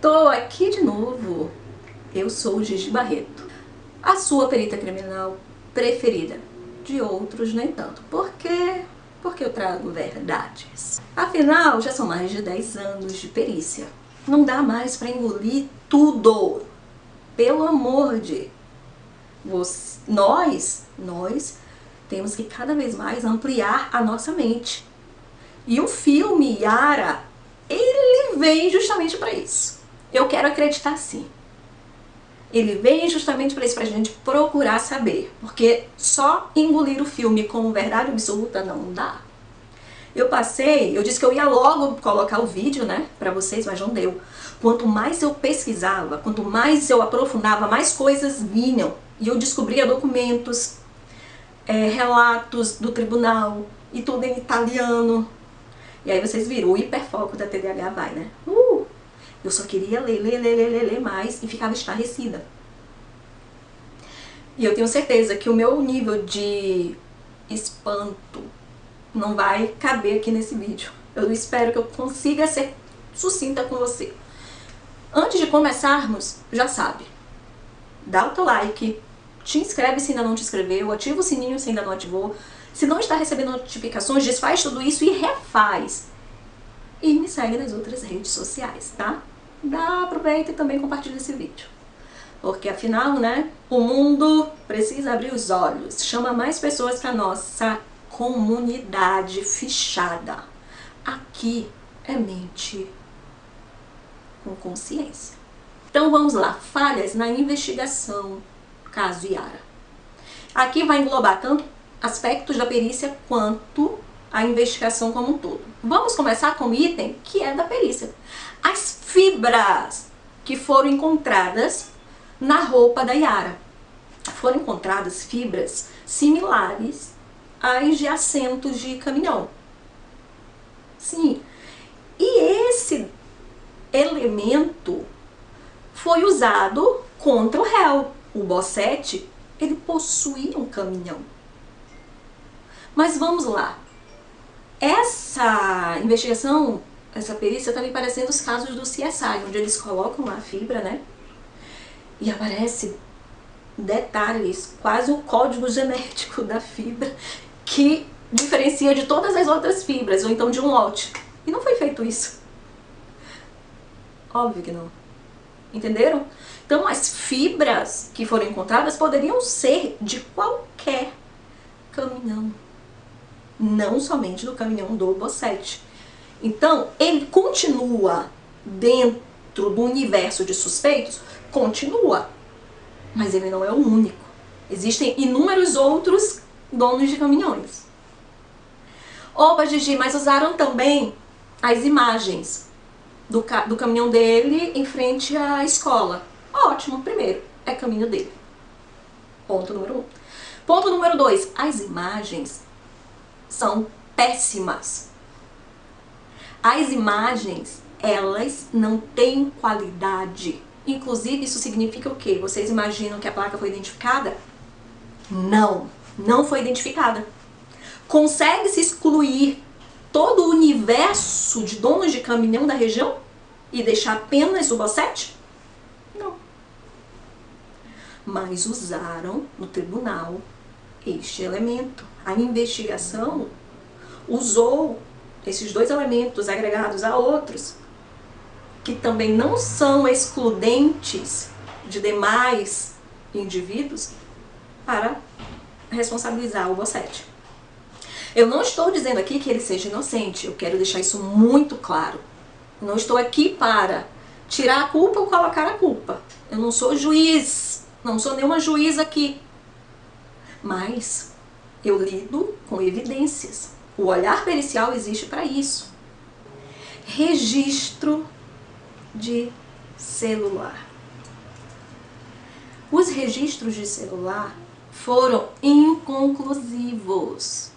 Tô aqui de novo. Eu sou Gigi Barreto, a sua perita criminal preferida. De outros, nem tanto. Por quê? Porque eu trago verdades. Afinal, já são mais de 10 anos de perícia. Não dá mais pra engolir tudo. Pelo amor de... Nós temos que cada vez mais ampliar a nossa mente. E o filme Yara, ele vem justamente para isso. Eu quero acreditar sim. Ele vem justamente para isso, para a gente procurar saber. Porque só engolir o filme como verdade absoluta não dá. Eu disse que eu ia logo colocar o vídeo, né, para vocês, mas não deu. Quanto mais eu pesquisava, quanto mais eu aprofundava, mais coisas vinham. E eu descobria documentos, relatos do tribunal, e tudo em italiano. E aí vocês viram, o hiperfoco da TDAH vai, né? Eu só queria ler mais e ficava estarrecida. E eu tenho certeza que o meu nível de espanto não vai caber aqui nesse vídeo. Eu espero que eu consiga ser sucinta com você. Antes de começarmos, já sabe, dá o teu like, te inscreve se ainda não te inscreveu, ativa o sininho se ainda não ativou. Se não está recebendo notificações, desfaz tudo isso e refaz. E me segue nas outras redes sociais, tá? Aproveita e também compartilha esse vídeo. Porque afinal, né, o mundo precisa abrir os olhos. Chama mais pessoas para nossa comunidade fichada. Aqui é mente com consciência. Então vamos lá, falhas na investigação, caso Yara. Aqui vai englobar tanto aspectos da perícia quanto a investigação como um todo. Vamos começar com o item que é da perícia. As fibras que foram encontradas na roupa da Yara. Foram encontradas fibras similares às de assentos de caminhão. Sim. E esse elemento foi usado contra o réu. O Bossetti, ele possuía um caminhão. Mas vamos lá. Essa investigação, essa perícia tá me parecendo os casos do CSI, onde eles colocam a fibra, né? E aparece detalhes, quase o código genético da fibra, que diferencia de todas as outras fibras, ou então de um lote. E não foi feito isso. Óbvio que não. Entenderam? Então as fibras que foram encontradas poderiam ser de qualquer caminhão. Não somente do caminhão do Bossetti. Então, ele continua dentro do universo de suspeitos? Continua. Mas ele não é o único. Existem inúmeros outros donos de caminhões. Opa, Gigi, mas usaram também as imagens do caminhão dele em frente à escola. Ótimo, primeiro, é caminho dele. Ponto número 1. Ponto número 2, as imagens são péssimas. As imagens, elas não têm qualidade. Inclusive, isso significa o quê? Vocês imaginam que a placa foi identificada? Não, não foi identificada. Consegue-se excluir todo o universo de donos de caminhão da região e deixar apenas o Bossetti? Não. Mas usaram no tribunal este elemento. A investigação usou esses dois elementos agregados a outros, que também não são excludentes de demais indivíduos, para responsabilizar o Bossetti. Eu não estou dizendo aqui que ele seja inocente, eu quero deixar isso muito claro. Eu não estou aqui para tirar a culpa ou colocar a culpa. Eu não sou juiz, não sou nenhuma juíza aqui. Mas eu lido com evidências. O olhar pericial existe para isso. Registro de celular. Os registros de celular foram inconclusivos.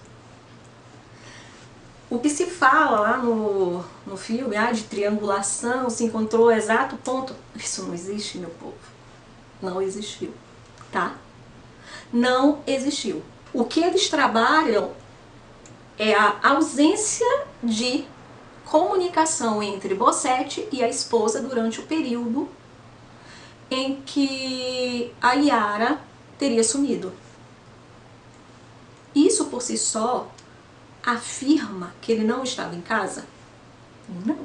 O que se fala lá no filme, de triangulação, se encontrou o exato ponto, isso não existe, meu povo. Não existiu, tá? Não existiu. O que eles trabalham é a ausência de comunicação entre Bossete e a esposa durante o período em que a Yara teria sumido. Isso por si só afirma que ele não estava em casa? Não.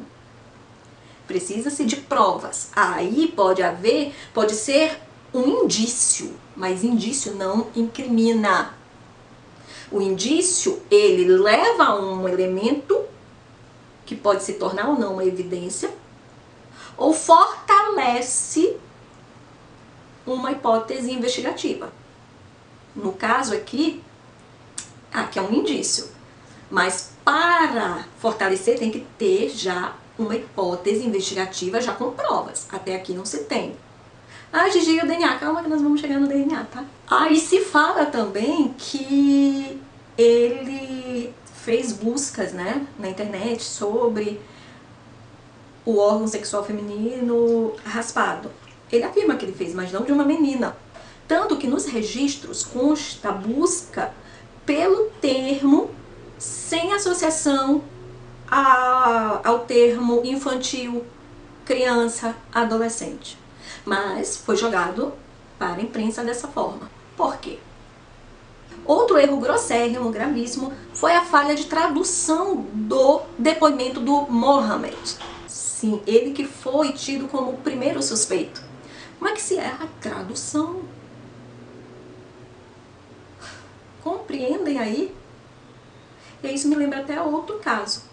Precisa-se de provas. Aí pode ser um indício, mas indício não incrimina. O indício, ele leva a um elemento que pode se tornar ou não uma evidência, ou fortalece uma hipótese investigativa. No caso aqui é um indício, mas para fortalecer tem que ter já uma hipótese investigativa já com provas. Até aqui não se tem. Gigi, o DNA, calma que nós vamos chegar no DNA, tá? E se fala também que ele fez buscas, né, na internet sobre o órgão sexual feminino raspado. Ele afirma que ele fez, mas não de uma menina. Tanto que nos registros consta a busca pelo termo sem associação ao termo infantil, criança, adolescente. Mas foi jogado para a imprensa dessa forma. Por quê? Outro erro grossérrimo, gravíssimo, foi a falha de tradução do depoimento do Mohamed. Sim, ele que foi tido como o primeiro suspeito. Como é que se erra a tradução? Compreendem aí? E isso me lembra até outro caso.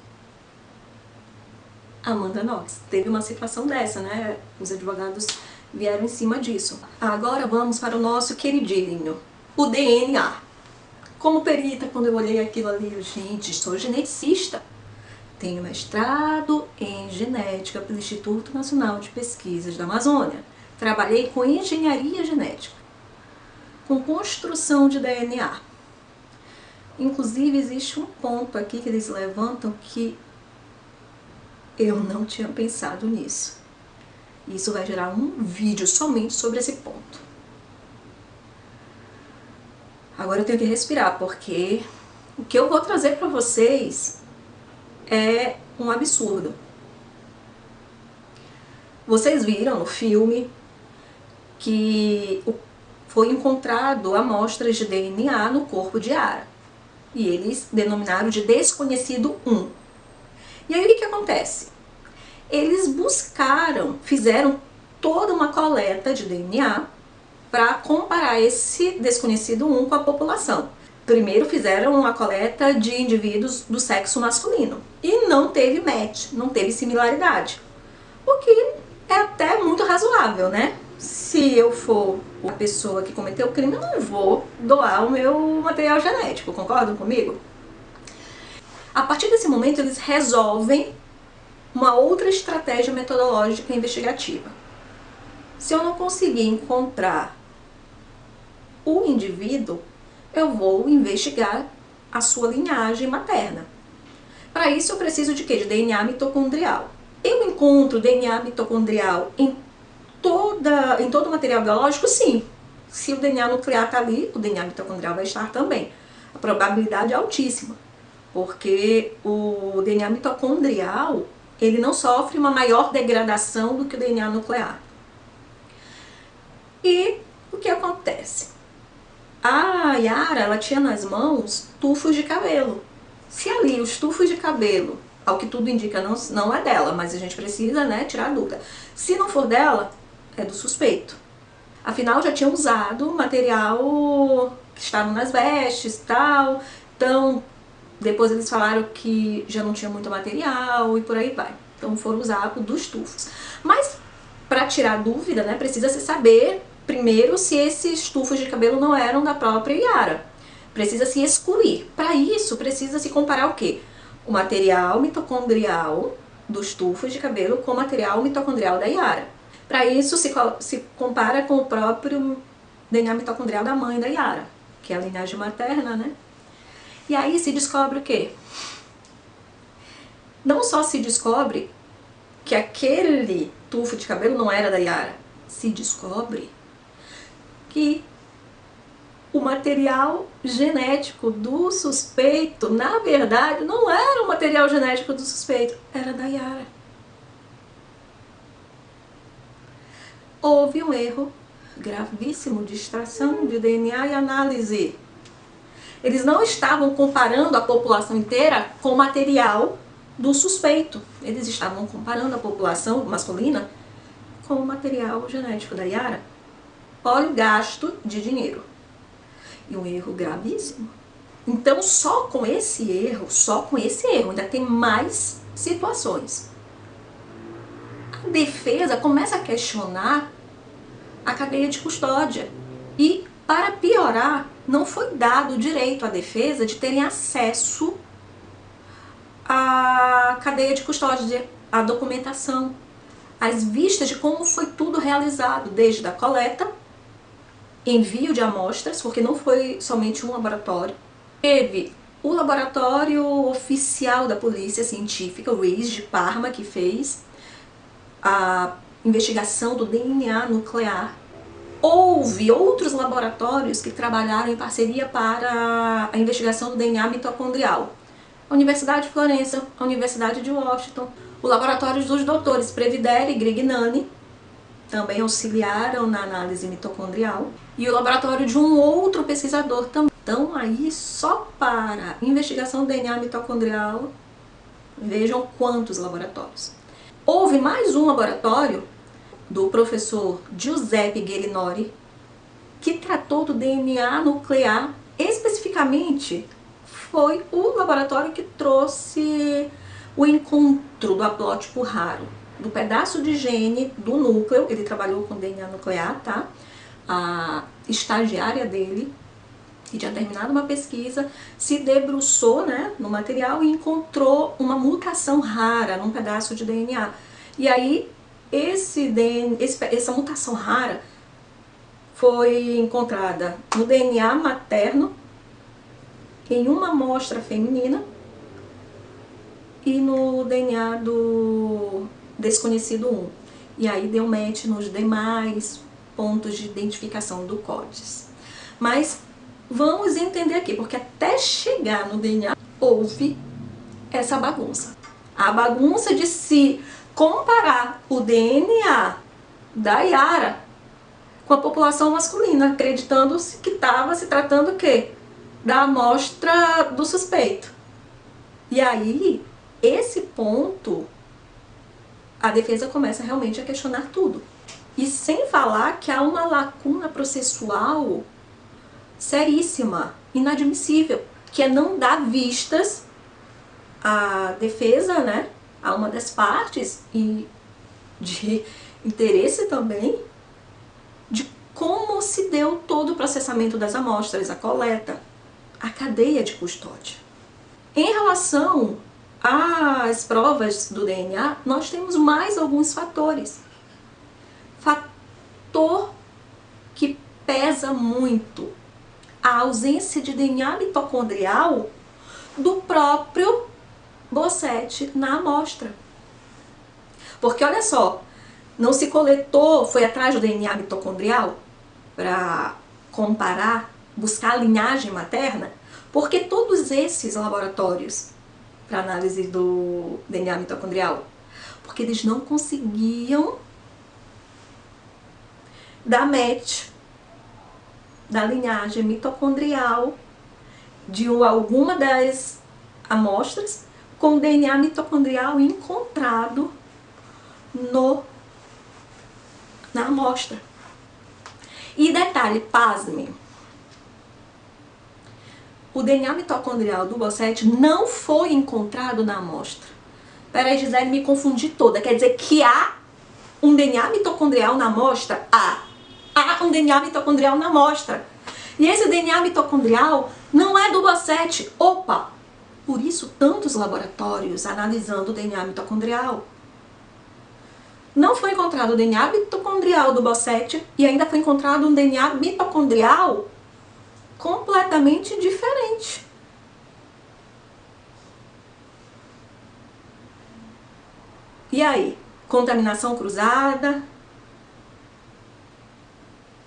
Amanda Knox teve uma situação dessa, né? Os advogados vieram em cima disso. Agora vamos para o nosso queridinho, o DNA. Como perita, quando eu olhei aquilo ali, gente, sou geneticista. Tenho mestrado em genética pelo Instituto Nacional de Pesquisas da Amazônia. Trabalhei com engenharia genética, com construção de DNA. Inclusive, existe um ponto aqui que eles levantam que eu não tinha pensado nisso. Isso vai gerar um vídeo somente sobre esse ponto. Agora eu tenho que respirar, porque o que eu vou trazer para vocês é um absurdo. Vocês viram no filme que foi encontrado amostras de DNA no corpo de Yara. E eles denominaram de desconhecido 1. E aí o que acontece? Eles fizeram toda uma coleta de DNA para comparar esse desconhecido 1 com a população. Primeiro fizeram uma coleta de indivíduos do sexo masculino e não teve match, não teve similaridade. O que é até muito razoável, né? Se eu for a pessoa que cometeu o crime, eu não vou doar o meu material genético, concordam comigo? A partir desse momento, eles resolvem uma outra estratégia metodológica investigativa. Se eu não conseguir encontrar o indivíduo, eu vou investigar a sua linhagem materna. Para isso eu preciso de quê? De DNA mitocondrial. Eu encontro DNA mitocondrial em todo o material biológico? Sim. Se o DNA nuclear está ali, o DNA mitocondrial vai estar também. A probabilidade é altíssima, porque o DNA mitocondrial ele não sofre uma maior degradação do que o DNA nuclear. E o que acontece? A Yara, ela tinha nas mãos tufos de cabelo. Se ali os tufos de cabelo, ao que tudo indica, não é dela, mas a gente precisa, né, tirar a dúvida. Se não for dela, é do suspeito. Afinal, já tinham usado material que estava nas vestes e tal. Então, depois eles falaram que já não tinha muito material e por aí vai. Então, foram usar o dos tufos. Mas, para tirar dúvida, né, precisa-se saber primeiro se esses tufos de cabelo não eram da própria Yara. Precisa se excluir. Para isso, precisa se comparar o quê? O material mitocondrial dos tufos de cabelo com o material mitocondrial da Yara. Para isso, se compara com o próprio DNA mitocondrial da mãe da Yara, que é a linhagem materna, né? E aí se descobre o quê? Não só se descobre que aquele tufo de cabelo não era da Yara, se descobre que o material genético do suspeito, na verdade, não era o material genético do suspeito, era da Yara. Houve um erro gravíssimo de extração de DNA e análise. Eles não estavam comparando a população inteira com o material do suspeito. Eles estavam comparando a população masculina com o material genético da Yara. Olha o gasto de dinheiro. E um erro gravíssimo. Então, só com esse erro, ainda tem mais situações. A defesa começa a questionar a cadeia de custódia. E, para piorar, não foi dado o direito à defesa de terem acesso à cadeia de custódia, à documentação, às vistas de como foi tudo realizado, desde a coleta, envio de amostras, porque não foi somente um laboratório. Teve o laboratório oficial da Polícia Científica, o RIS de Parma, que fez a investigação do DNA nuclear. Houve outros laboratórios que trabalharam em parceria para a investigação do DNA mitocondrial. A Universidade de Florença, a Universidade de Washington, o laboratório dos doutores Previdere e Grignani também auxiliaram na análise mitocondrial, e o laboratório de um outro pesquisador também. Então, aí, só para investigação do DNA mitocondrial, vejam quantos laboratórios. Houve mais um laboratório do professor Giuseppe Ghelinori, que tratou do DNA nuclear. Especificamente, foi o laboratório que trouxe o encontro do haplótipo raro, do pedaço de gene do núcleo. Ele trabalhou com DNA nuclear, tá? A estagiária dele, que tinha terminado uma pesquisa, se debruçou, né, no material e encontrou uma mutação rara num pedaço de DNA. E aí, essa mutação rara foi encontrada no DNA materno, em uma amostra feminina, e no DNA do desconhecido 1. E aí deu match nos demais pontos de identificação do CODES. Mas vamos entender aqui, porque até chegar no DNA houve essa bagunça. A bagunça de se comparar o DNA da Yara com a população masculina, acreditando-se que estava se tratando o quê? Da amostra do suspeito. E aí, esse ponto, a defesa começa realmente a questionar tudo. E sem falar que há uma lacuna processual seríssima, inadmissível, que é não dar vistas à defesa, né, a uma das partes, e de interesse também, de como se deu todo o processamento das amostras, a coleta, a cadeia de custódia. Em relação às provas do DNA, nós temos mais alguns fatores. Fator que pesa muito: a ausência de DNA mitocondrial do próprio Bossete na amostra. Porque olha só, não se coletou, foi atrás do DNA mitocondrial para comparar, buscar a linhagem materna, porque todos esses laboratórios para análise do DNA mitocondrial, porque eles não conseguiam dar match da linhagem mitocondrial de alguma das amostras com o DNA mitocondrial encontrado na amostra. E detalhe, pasme, o DNA mitocondrial do Bossete não foi encontrado na amostra. Peraí, Gisele, me confundi toda. Quer dizer que há um DNA mitocondrial na amostra? Há um DNA mitocondrial na amostra. E esse DNA mitocondrial não é do Bossete. Opa! Por isso, tantos laboratórios analisando o DNA mitocondrial. Não foi encontrado o DNA mitocondrial do Bossete e ainda foi encontrado um DNA mitocondrial completamente diferente. E aí? Contaminação cruzada?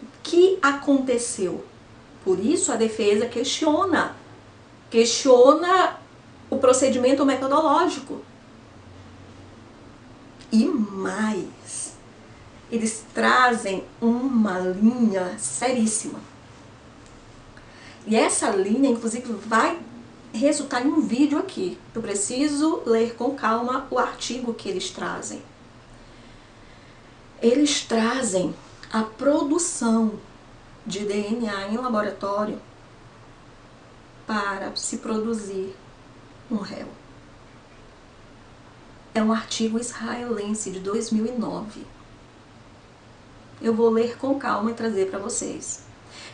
O que aconteceu? Por isso a defesa questiona o procedimento metodológico. E mais, eles trazem uma linha seríssima. E essa linha, inclusive, vai resultar em um vídeo aqui. Eu preciso ler com calma o artigo que eles trazem. Eles trazem a produção de DNA em laboratório para se produzir um réu. É um artigo israelense de 2009. Eu vou ler com calma e trazer para vocês.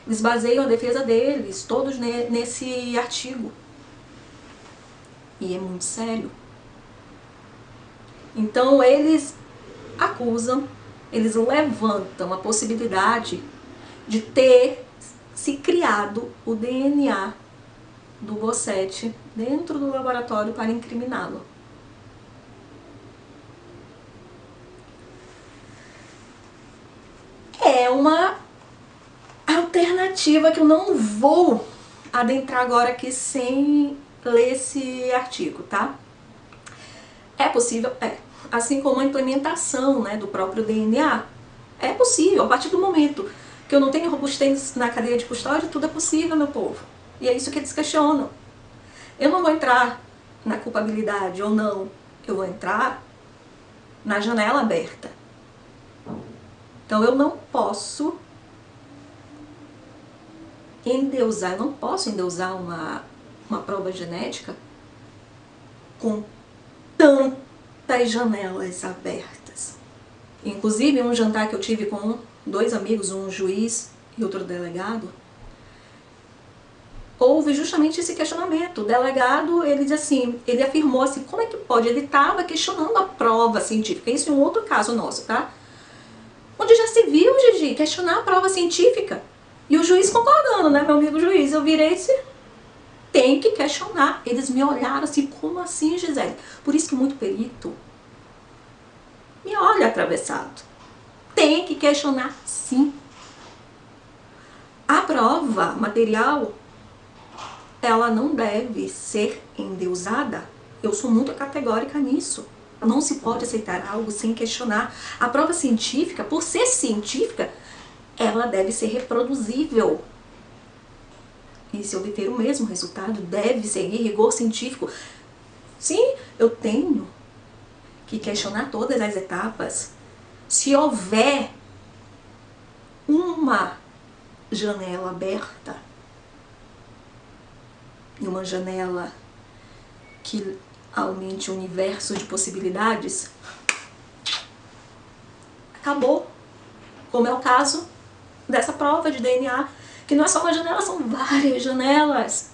Eles baseiam a defesa deles, todos nesse artigo. E é muito sério. Então eles acusam, eles levantam a possibilidade de ter se criado o DNA do Bossete dentro do laboratório para incriminá-lo. É uma alternativa que eu não vou adentrar agora aqui sem ler esse artigo, tá? É possível? É. Assim como a implementação, né, do próprio DNA, é possível. A partir do momento que eu não tenho robustez na cadeia de custódia, tudo é possível, meu povo. E é isso que eles questionam. Eu não vou entrar na culpabilidade ou não. Eu vou entrar na janela aberta. Então eu não posso endeusar, eu não posso endeusar uma prova genética com tantas janelas abertas. Inclusive, um jantar que eu tive com dois amigos, um juiz e outro delegado, houve justamente esse questionamento. O delegado, ele afirmou assim, como é que pode? Ele estava questionando a prova científica, isso em um outro caso nosso, tá? Onde já se viu, Gigi, questionar a prova científica. E o juiz concordando, né, meu amigo juiz? Eu virei esse... Tem que questionar. Eles me olharam assim, como assim, Gisele? Por isso que muito perito me olha atravessado. Tem que questionar, sim. A prova material, ela não deve ser endeusada. Eu sou muito categórica nisso. Não se pode aceitar algo sem questionar. A prova científica, por ser científica, ela deve ser reproduzível. E se obter o mesmo resultado, deve seguir rigor científico. Sim, eu tenho que questionar todas as etapas. Se houver uma janela aberta, e uma janela que aumente o universo de possibilidades, acabou. Como é o caso dessa prova de DNA, que não é só uma janela, são várias janelas,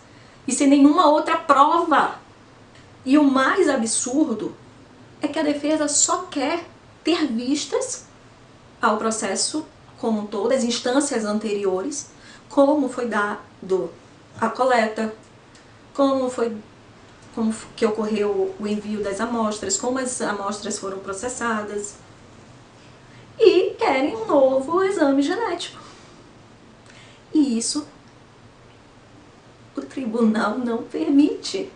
e sem nenhuma outra prova. E o mais absurdo é que a defesa só quer ter vistas ao processo como um todo, as instâncias anteriores, como foi dado a coleta, como que ocorreu o envio das amostras, como as amostras foram processadas, e querem um novo exame genético. E isso o tribunal não permite.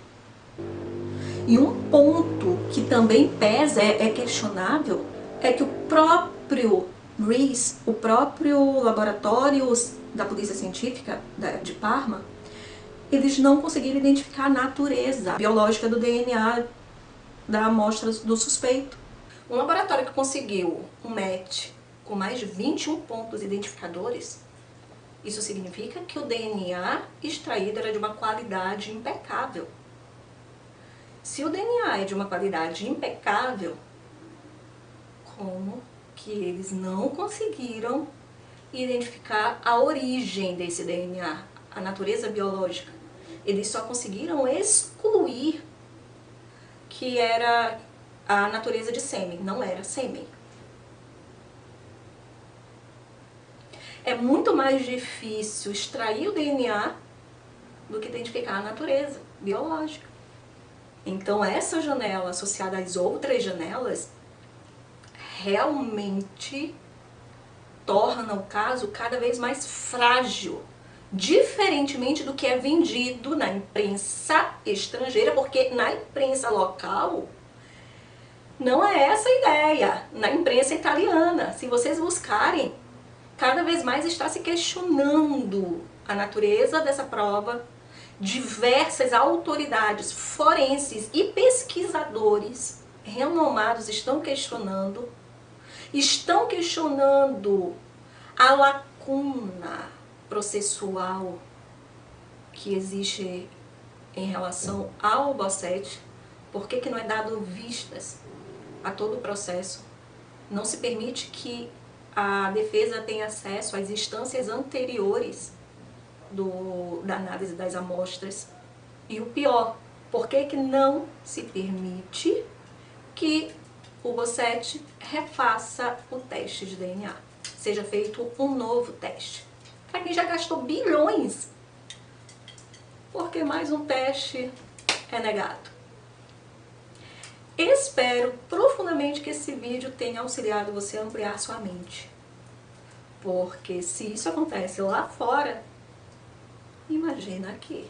E um ponto que também pesa, é questionável, é que o próprio RIS, o próprio laboratório da Polícia Científica de Parma, eles não conseguiram identificar a natureza biológica do DNA da amostra do suspeito. Um laboratório que conseguiu um match com mais de 21 pontos identificadores, isso significa que o DNA extraído era de uma qualidade impecável. Se o DNA é de uma qualidade impecável, como que eles não conseguiram identificar a origem desse DNA, a natureza biológica? Eles só conseguiram excluir que era a natureza de sêmen, não era sêmen. É muito mais difícil extrair o DNA do que identificar a natureza biológica. Então essa janela associada às outras janelas realmente torna o caso cada vez mais frágil Diferentemente do que é vendido na imprensa estrangeira, porque na imprensa local não é essa a ideia. Na imprensa italiana, se vocês buscarem, cada vez mais está se questionando a natureza dessa prova. Diversas autoridades forenses e pesquisadores renomados estão questionando a lacuna processual que existe em relação ao Bossetti. Por que não é dado vistas a todo o processo? Não se permite que a defesa tenha acesso às instâncias anteriores da análise das amostras. E o pior, por que não se permite que o Bossetti refaça o teste de DNA? Seja feito um novo teste. Para quem já gastou bilhões, porque mais um teste é negado. Espero profundamente que esse vídeo tenha auxiliado você a ampliar sua mente. Porque se isso acontece lá fora, imagina aqui.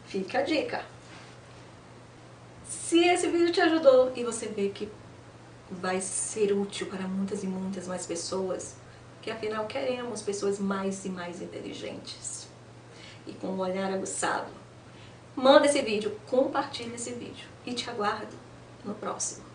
Fica a dica. Se esse vídeo te ajudou e você vê que vai ser útil para muitas e muitas mais pessoas, que afinal queremos pessoas mais e mais inteligentes e com um olhar aguçado, manda esse vídeo, compartilha esse vídeo e te aguardo no próximo.